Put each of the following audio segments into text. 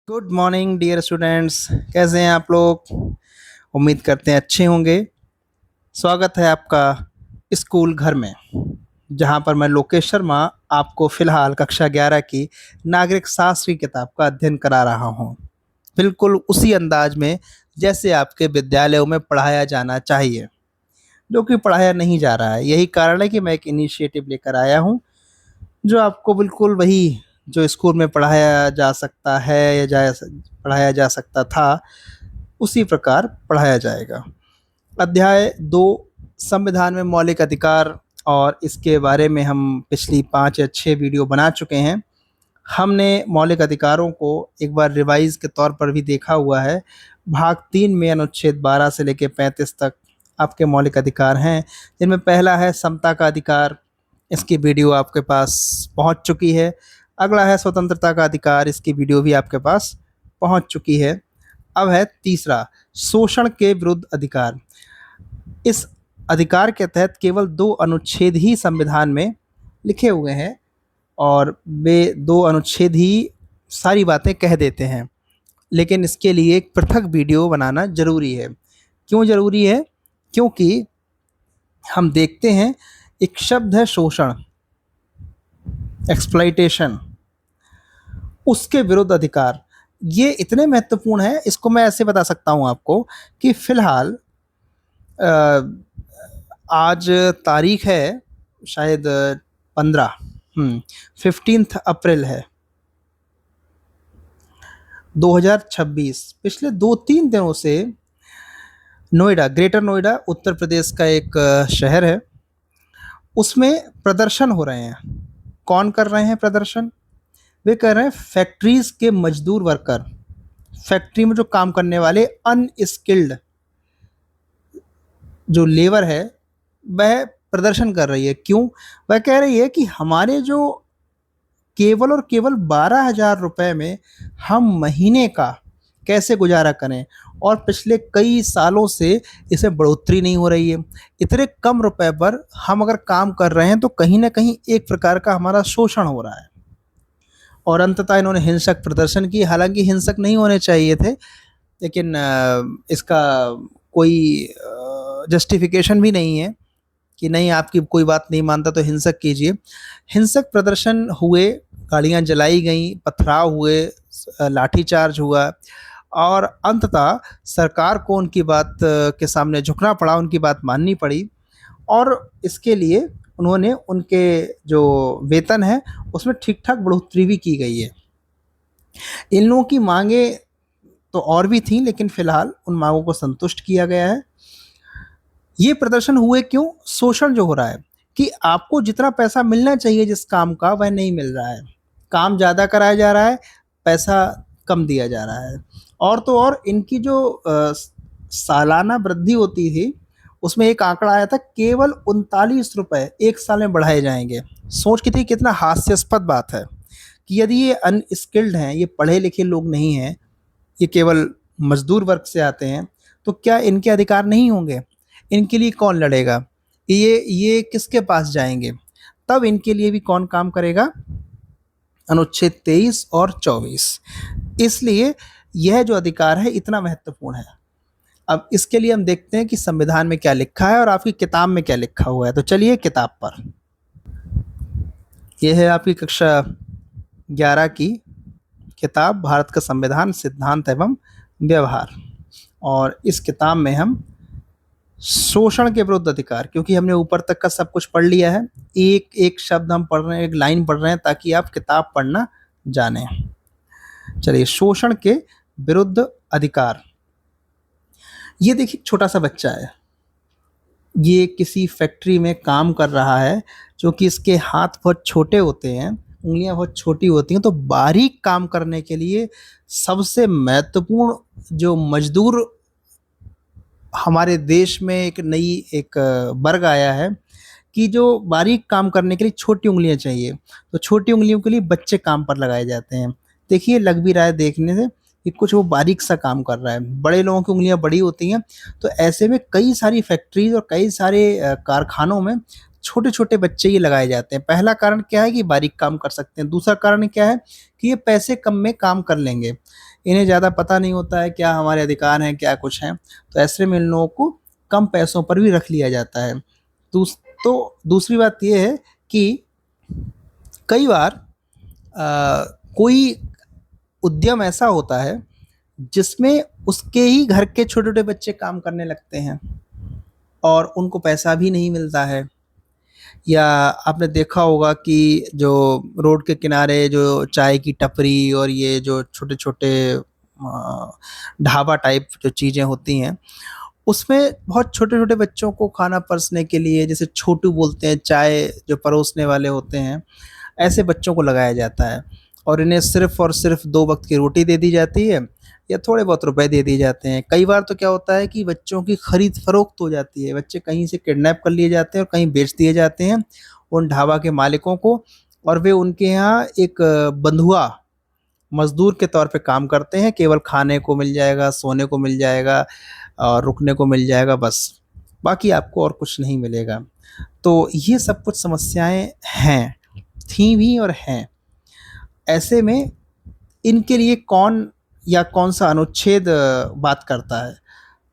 Good morning dear students. कैसे हैं आप लोग? उम्मीद करते हैं अच्छे होंगे। स्वागत है आपका स्कूल घर में, जहां पर मैं लोकेश शर्मा आपको फ़िलहाल कक्षा 11 की नागरिक शास्त्र की किताब का अध्ययन करा रहा हूं, बिल्कुल उसी अंदाज में जैसे आपके विद्यालयों में पढ़ाया जाना चाहिए, जो कि पढ़ाया नहीं जा रहा है। यही कारण है कि मैं एक इनिशिएटिव लेकर आया हूं, जो आपको बिल्कुल वही जो स्कूल में पढ़ाया जा सकता है या पढ़ाया जा सकता था, उसी प्रकार पढ़ाया जाएगा। अध्याय 2, संविधान में मौलिक अधिकार, और इसके बारे में हम पिछली 5 या 6 वीडियो बना चुके हैं। हमने मौलिक अधिकारों को एक बार रिवाइज के तौर पर भी देखा हुआ है। भाग 3 में अनुच्छेद 12 से लेकर 35 तक आपके मौलिक अधिकार हैं, जिनमें पहला है समता का अधिकार। इसकी वीडियो आपके पास पहुंच चुकी है। अगला है स्वतंत्रता का अधिकार, इसकी वीडियो भी आपके पास पहुंच चुकी है। अब है तीसरा, शोषण के विरुद्ध अधिकार। इस अधिकार के तहत केवल 2 अनुच्छेद ही संविधान में लिखे हुए हैं, और वे 2 अनुच्छेद ही सारी बातें कह देते हैं। लेकिन इसके लिए एक पृथक वीडियो बनाना ज़रूरी है। क्यों ज़रूरी है? क्योंकि हम देखते हैं एक शब्द है शोषण, एक्सप्लॉइटेशन, उसके विरुद्ध अधिकार। ये इतने महत्वपूर्ण है, इसको मैं ऐसे बता सकता हूँ आपको कि फ़िलहाल आज तारीख है शायद 15 15 अप्रैल है 2026। पिछले 2-3 दिनों से नोएडा, ग्रेटर नोएडा उत्तर प्रदेश का एक शहर है, उसमें प्रदर्शन हो रहे हैं। कौन कर रहे हैं प्रदर्शन? वे कर रहे हैं फैक्ट्रीज के मजदूर वर्कर, फैक्ट्री में जो काम करने वाले अनस्किल्ड जो लेबर है, वह प्रदर्शन कर रही है। क्यों? वह कह रही है कि हमारे जो केवल और केवल 12,000 रुपये में हम महीने का कैसे गुजारा करें, और पिछले कई सालों से इसे बढ़ोतरी नहीं हो रही है। इतने कम रुपए पर हम अगर काम कर रहे हैं तो कहीं ना कहीं एक प्रकार का हमारा शोषण हो रहा है। और अंततः इन्होंने हिंसक प्रदर्शन की। हालांकि हिंसक नहीं होने चाहिए थे, लेकिन इसका कोई जस्टिफिकेशन भी नहीं है कि नहीं, आपकी कोई बात नहीं मानता तो हिंसक कीजिए। हिंसक प्रदर्शन हुए, गाड़ियां जलाई गईं, पथराव हुए, लाठीचार्ज हुआ, और अंततः सरकार को उनकी बात के सामने झुकना पड़ा, उनकी बात माननी पड़ी। और इसके लिए उन्होंने उनके जो वेतन है उसमें ठीक ठाक बढ़ोतरी भी की गई है। इन लोगों की मांगे तो और भी थी, लेकिन फिलहाल उन मांगों को संतुष्ट किया गया है। ये प्रदर्शन हुए क्यों? शोषण जो हो रहा है कि आपको जितना पैसा मिलना चाहिए जिस काम का, वह नहीं मिल रहा है। काम ज़्यादा कराया जा रहा है, पैसा कम दिया जा रहा है। और तो और इनकी जो सालाना वृद्धि होती थी, उसमें एक आंकड़ा आया था, केवल 39 रुपये एक साल में बढ़ाए जाएंगे। सोच के थी कितना हास्यास्पद बात है कि यदि ये अनस्किल्ड हैं, ये पढ़े लिखे लोग नहीं हैं, ये केवल मजदूर वर्ग से आते हैं, तो क्या इनके अधिकार नहीं होंगे? इनके लिए कौन लड़ेगा? ये किसके पास जाएंगे? तब इनके लिए भी कौन काम करेगा? अनुच्छेद 23 और 24। इसलिए यह जो अधिकार है इतना महत्वपूर्ण है। अब इसके लिए हम देखते हैं कि संविधान में क्या लिखा है और आपकी किताब में क्या लिखा हुआ है। तो चलिए किताब पर। यह है आपकी कक्षा 11 की किताब, भारत का संविधान, सिद्धांत एवं व्यवहार। और इस किताब में हम शोषण के विरुद्ध अधिकार, क्योंकि हमने ऊपर तक का सब कुछ पढ़ लिया है, एक एक शब्द हम पढ़ रहे हैं, एक लाइन पढ़ रहे हैं, ताकि आप किताब पढ़ना जाने। चलिए, शोषण के विरुद्ध अधिकार। ये देखिए, छोटा सा बच्चा है, ये किसी फैक्ट्री में काम कर रहा है, जो कि इसके हाथ बहुत छोटे होते हैं, उंगलियां बहुत छोटी होती हैं। तो बारीक काम करने के लिए सबसे महत्वपूर्ण जो मजदूर हमारे देश में एक वर्ग आया है कि जो बारीक काम करने के लिए छोटी उंगलियां चाहिए, तो छोटी उंगलियों के लिए बच्चे काम पर लगाए जाते हैं। देखिए, लग भी रहा है देखने से कि कुछ वो बारीक सा काम कर रहा है। बड़े लोगों की उंगलियां बड़ी होती हैं, तो ऐसे में कई सारी फैक्ट्रीज और कई सारे कारखानों में छोटे-छोटे बच्चे ही लगाए जाते हैं। पहला कारण क्या है कि बारीक काम कर सकते हैं, दूसरा कारण क्या है कि ये पैसे कम में काम कर लेंगे। इन्हें ज़्यादा पता नहीं होता है क्या हमारे अधिकार हैं, क्या कुछ हैं, तो ऐसे में इन लोगों को कम पैसों पर भी रख लिया जाता है। दूसरी बात ये है कि कई बार कोई उद्यम ऐसा होता है जिसमें उसके ही घर के छोटे-छोटे बच्चे काम करने लगते हैं और उनको पैसा भी नहीं मिलता है। या आपने देखा होगा कि जो रोड के किनारे जो चाय की टपरी और ये जो छोटे-छोटे ढाबा टाइप जो चीज़ें होती हैं, उसमें बहुत छोटे-छोटे बच्चों को खाना परसने के लिए, जैसे छोटू बोलते हैं, चाय जो परोसने वाले होते हैं, ऐसे बच्चों को लगाया जाता है और इन्हें सिर्फ़ और सिर्फ़ 2 वक़्त की रोटी दे दी जाती है या थोड़े बहुत रुपए दे दिए जाते हैं। कई बार तो क्या होता है कि बच्चों की खरीद-फ़रोख्त हो जाती है, बच्चे कहीं से किडनैप कर लिए जाते हैं और कहीं बेच दिए जाते हैं उन ढाबा के मालिकों को और वे उनके यहाँ एक बंधुआ मज़दूर के तौर पे काम करते हैं, केवल खाने को मिल जाएगा, सोने को मिल जाएगा और रुकने को मिल जाएगा बस, बाकी आपको और कुछ नहीं मिलेगा। तो ये सब कुछ समस्याएँ हैं, थी भी और हैं। ऐसे में इनके लिए कौन या कौन-सा अनुच्छेद बात करता है?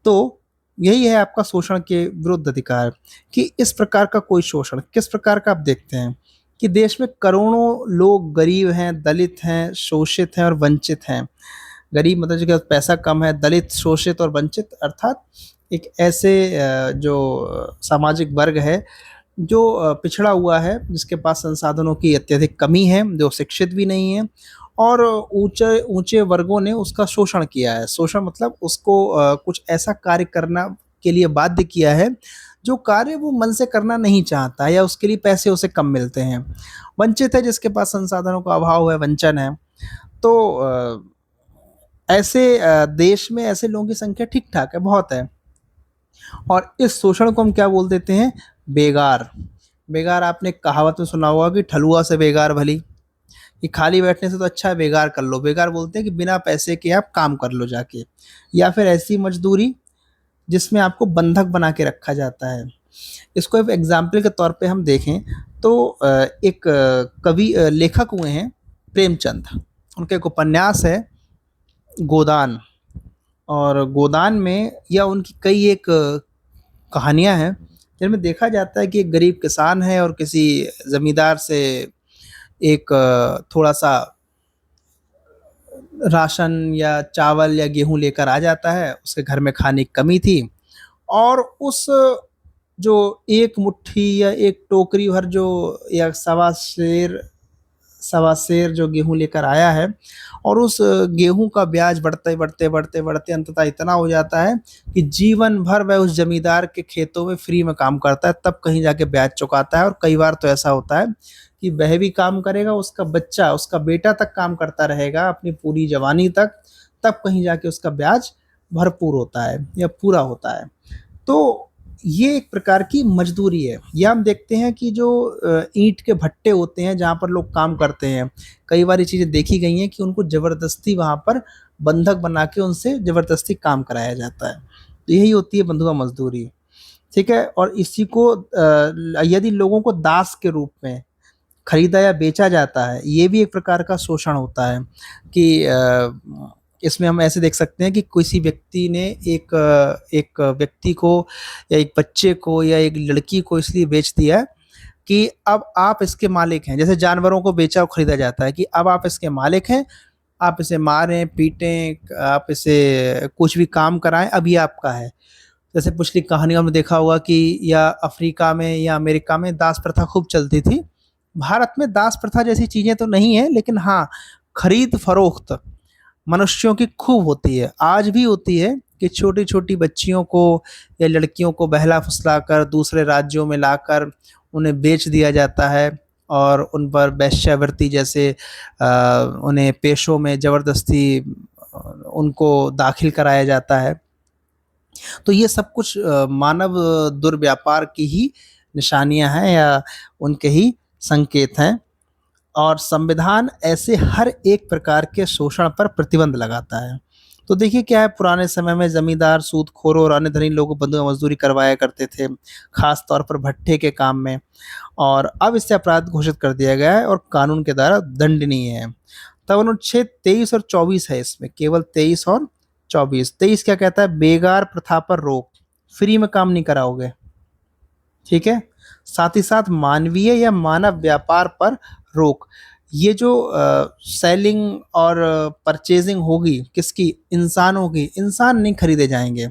तो यही है आपका शोषण के विरुद्ध अधिकार कि इस प्रकार का कोई शोषण किस प्रकार का आप देखते हैं कि देश में करोड़ों लोग गरीब हैं, दलित हैं, शोषित हैं और वंचित हैं। गरीब मतलब जिनके पास पैसा कम है, दलित, शोषित और वंचित अर्थात एक ऐसे जो सामाजिक वर्ग है जो पिछड़ा हुआ है, जिसके पास संसाधनों की अत्यधिक कमी है, जो शिक्षित भी नहीं है और ऊँचे ऊँचे वर्गों ने उसका शोषण किया है। शोषण मतलब उसको कुछ ऐसा कार्य करना के लिए बाध्य किया है, जो कार्य वो मन से करना नहीं चाहता है या उसके लिए पैसे उसे कम मिलते हैं। वंचित है जिसके पास संसाधनों का अभाव है, वंचन है। तो ऐसे देश में ऐसे लोगों की संख्या ठीक-ठाक है, बहुत है। और इस शोषण को हम क्या बोल देते हैं? बेगार। बेगार आपने कहावत में सुना होगा कि ठलुआ से बेगार भली, कि खाली बैठने से तो अच्छा है बेगार कर लो। बेगार बोलते हैं कि बिना पैसे के आप काम कर लो जाके या फिर ऐसी मज़दूरी जिसमें आपको बंधक बना के रखा जाता है। इसको एक एग्ज़ाम्पल के तौर पे हम देखें तो एक लेखक हुए हैं प्रेमचंद, उनका एक उपन्यास है गोदान और गोदान में या उनकी कई एक कहानियाँ हैं, जिनमें देखा जाता है कि एक गरीब किसान है और किसी ज़मींदार से एक थोड़ा-सा राशन या चावल या गेहूँ लेकर आ जाता है, उसके घर में खाने की कमी थी और उस जो एक मुट्ठी या एक टोकरी भर जो या सवा सेर जो गेहूँ लेकर आया है और उस गेहूँ का ब्याज बढ़ते अंततः इतना हो जाता है कि जीवन भर वह उस ज़मींदार के खेतों में फ्री में काम करता है, तब कहीं जाके ब्याज चुकाता है और कई बार तो ऐसा होता है कि वह भी काम करेगा, उसका बच्चा, उसका बेटा तक काम करता रहेगा अपनी पूरी जवानी तक, तब कहीं जाके उसका ब्याज भरपूर होता है या पूरा होता है। तो ये एक प्रकार की मजदूरी है। या हम देखते हैं कि जो ईंट के भट्टे होते हैं जहाँ पर लोग काम करते हैं, कई बार ये चीज़ें देखी गई हैं कि उनको ज़बरदस्ती वहाँ पर बंधक बना के उनसे ज़बरदस्ती काम कराया जाता है। तो यही होती है बंधुआ मज़दूरी, ठीक है? और इसी को यदि लोगों को दास के रूप में खरीदा या बेचा जाता है, ये भी एक प्रकार का शोषण होता है कि इसमें हम ऐसे देख सकते हैं कि किसी व्यक्ति ने एक व्यक्ति को या एक बच्चे को या एक लड़की को इसलिए बेच दिया कि अब आप इसके मालिक हैं। जैसे जानवरों को बेचा और खरीदा जाता है कि अब आप इसके मालिक हैं, आप इसे मारें, पीटें, आप इसे कुछ भी काम कराएँ, अब ये आपका है। जैसे पिछली कहानियों में देखा होगा कि या अफ्रीका में या अमेरिका में दास प्रथा खूब चलती थी। भारत में दास प्रथा जैसी चीज़ें तो नहीं है, लेकिन हाँ, खरीद-फ़रोख्त मनुष्यों की खूब होती है। आज भी होती है कि छोटी-छोटी बच्चियों को या लड़कियों को बहला-फुसला कर दूसरे राज्यों में लाकर उन्हें बेच दिया जाता है और उन पर वेश्यावृत्ति जैसे उन्हें पेशों में ज़बरदस्ती उनको दाखिल कराया जाता है। तो ये सब कुछ मानव दुर्व्यापार की ही निशानियाँ हैं या उनके ही संकेत हैं और संविधान ऐसे हर एक प्रकार के शोषण पर प्रतिबंध लगाता है। तो देखिए क्या है, पुराने समय में जमींदार सूदखोरों और अन्य धनी लोगों को बंधुआ मजदूरी करवाया करते थे, खास तौर पर भट्ठे के काम में। और अब इससे अपराध घोषित कर दिया गया है और कानून के द्वारा दंडनीय है। तब अनुच्छेद 23 और 24 है इसमें, केवल 23 और 24। 23 क्या कहता है, बेगार प्रथा पर रोक, फ्री में काम नहीं कराओगे, ठीक है। साथ ही साथ मानवीय या मानव व्यापार पर रोक। ये जो सेलिंग और परचेजिंग होगी किसकी, इंसानों की, इंसान नहीं खरीदे जाएंगे।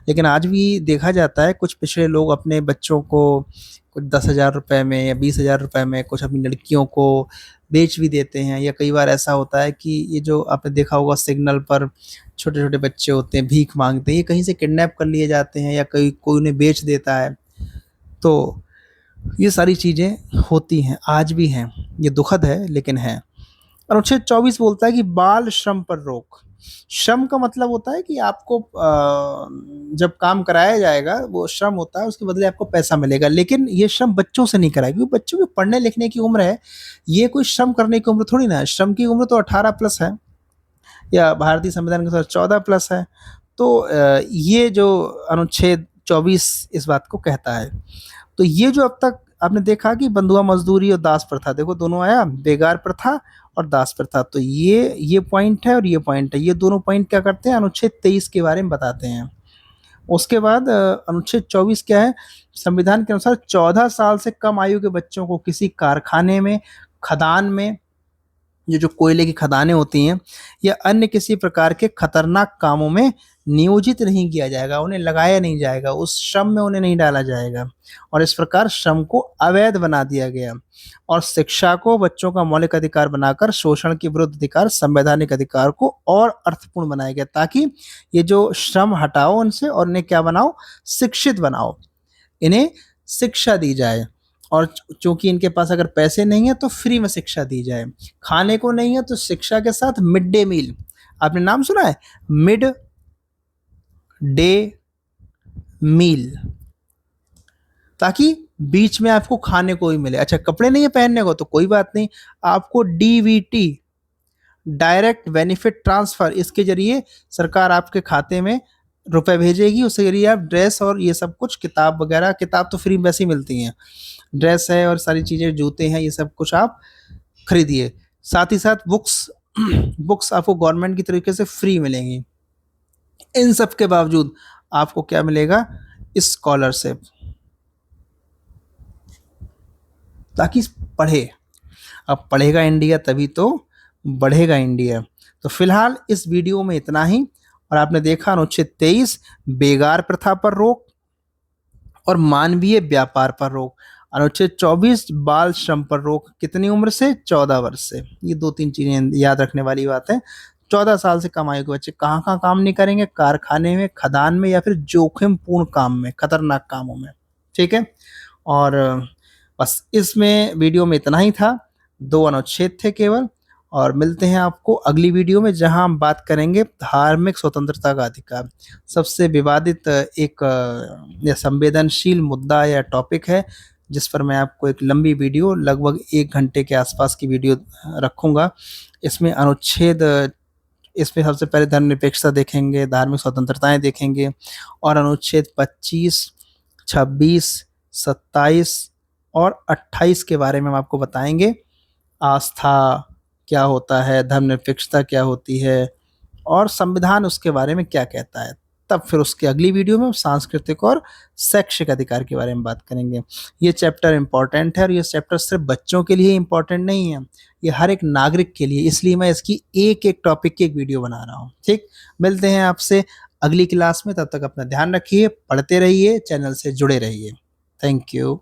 लेकिन आज भी देखा जाता है कुछ पिछड़े लोग अपने बच्चों को कुछ 10,000 रुपए में या 20,000 रुपए में कुछ अपनी लड़कियों को बेच भी देते हैं। या कई बार ऐसा होता है कि ये जो आपने देखा होगा सिग्नल पर छोटे छोटे बच्चे होते हैं भीख मांगते हैं, ये कहीं से किडनैप कर लिए जाते हैं या कोई उन्हें बेच देता है। तो ये सारी चीज़ें होती हैं, आज भी हैं, ये दुखद है लेकिन है। अनुच्छेद 24 बोलता है कि बाल श्रम पर रोक। श्रम का मतलब होता है कि आपको जब काम कराया जाएगा वो श्रम होता है, उसके बदले आपको पैसा मिलेगा। लेकिन ये श्रम बच्चों से नहीं कराएगा, क्योंकि बच्चों की पढ़ने लिखने की उम्र है, ये कोई श्रम करने की उम्र थोड़ी ना है। श्रम की उम्र तो 18 प्लस है, या भारतीय संविधान के अनुसार 14 प्लस है। तो ये जो अनुच्छेद 24 इस बात को कहता है। तो ये जो अब तक आपने देखा कि बंधुआ मजदूरी और दास प्रथा, देखो दोनों आया, बेगार प्रथा और दास प्रथा। तो ये पॉइंट है और ये पॉइंट है, ये दोनों पॉइंट क्या करते हैं, अनुच्छेद 23 के बारे में बताते हैं। उसके बाद अनुच्छेद 24 क्या है, संविधान के अनुसार 14 साल से कम आयु के बच्चों को किसी कारखाने में, खदान में, ये जो कोयले की खदानें होती हैं, या अन्य किसी प्रकार के खतरनाक कामों में नियोजित नहीं किया जाएगा, उन्हें लगाया नहीं जाएगा, उस श्रम में उन्हें नहीं डाला जाएगा। और इस प्रकार श्रम को अवैध बना दिया गया। और शिक्षा को बच्चों का मौलिक अधिकार बनाकर शोषण के विरुद्ध अधिकार, संवैधानिक अधिकार को और अर्थपूर्ण बनाया गया, ताकि ये जो श्रम हटाओ उनसे और इन्हें क्या बनाओ, शिक्षित बनाओ, इन्हें शिक्षा दी जाए। और चूंकि इनके पास अगर पैसे नहीं है तो फ्री में शिक्षा दी जाए, खाने को नहीं है तो शिक्षा के साथ मिड डे मील, आपने नाम सुना है, मिड डे मील, ताकि बीच में आपको खाने को ही मिले। अच्छा कपड़े नहीं है पहनने को तो कोई बात नहीं, आपको डीवीटी, डायरेक्ट बेनिफिट ट्रांसफर, इसके जरिए सरकार आपके खाते में रुपए भेजेगी, उसके जरिए आप ड्रेस और ये सब कुछ, किताब वगैरह, किताब तो फ्री में वैसे ही मिलती हैं, ड्रेस है और सारी चीज़ें, जूते हैं, ये सब कुछ आप खरीदिए। साथ ही साथ बुक्स बुक्स आपको गवर्नमेंट की तरीके से फ्री मिलेंगी। इन सब के बावजूद आपको क्या मिलेगा, स्कॉलरशिप, ताकि पढ़े। अब पढ़ेगा इंडिया तभी तो बढ़ेगा इंडिया। तो फिलहाल इस वीडियो में इतना ही। और आपने देखा अनुच्छेद 23 बेगार प्रथा पर रोक और मानवीय व्यापार पर रोक, अनुच्छेद 24 बाल श्रम पर रोक, कितनी उम्र से, 14 वर्ष से। ये 2-3 चीजें याद रखने वाली बात है। 14 साल से कम आयु के बच्चे कहाँ कहाँ काम नहीं करेंगे, कारखाने में, खदान में, या फिर जोखिम पूर्ण काम में, खतरनाक कामों में, ठीक है। और बस इसमें वीडियो में इतना ही था, 2 अनुच्छेद थे केवल। और मिलते हैं आपको अगली वीडियो में, जहां हम बात करेंगे धार्मिक स्वतंत्रता का अधिकार। सबसे विवादित एक या संवेदनशील मुद्दा या टॉपिक है, जिस पर मैं आपको एक लंबी वीडियो, लगभग 1 घंटे के आसपास की वीडियो रखूंगा। इसमें अनुच्छेद, इसमें सबसे पहले धर्मनिरपेक्षता देखेंगे, धार्मिक स्वतंत्रताएं देखेंगे, और अनुच्छेद 25, 26, 27 और 28 के बारे में हम आपको बताएंगे। आस्था क्या होता है, धर्मनिरपेक्षता क्या होती है, और संविधान उसके बारे में क्या कहता है। तब फिर उसके अगली वीडियो में हम सांस्कृतिक और शैक्षिक अधिकार के बारे में बात करेंगे। ये चैप्टर इंपॉर्टेंट है, और ये चैप्टर सिर्फ बच्चों के लिए इंपॉर्टेंट नहीं है, ये हर एक नागरिक के लिए, इसलिए मैं इसकी एक एक टॉपिक की एक वीडियो बना रहा हूँ। ठीक, मिलते हैं आपसे अगली क्लास में, तब तक अपना ध्यान रखिए, पढ़ते रहिए, चैनल से जुड़े रहिए। Thank you.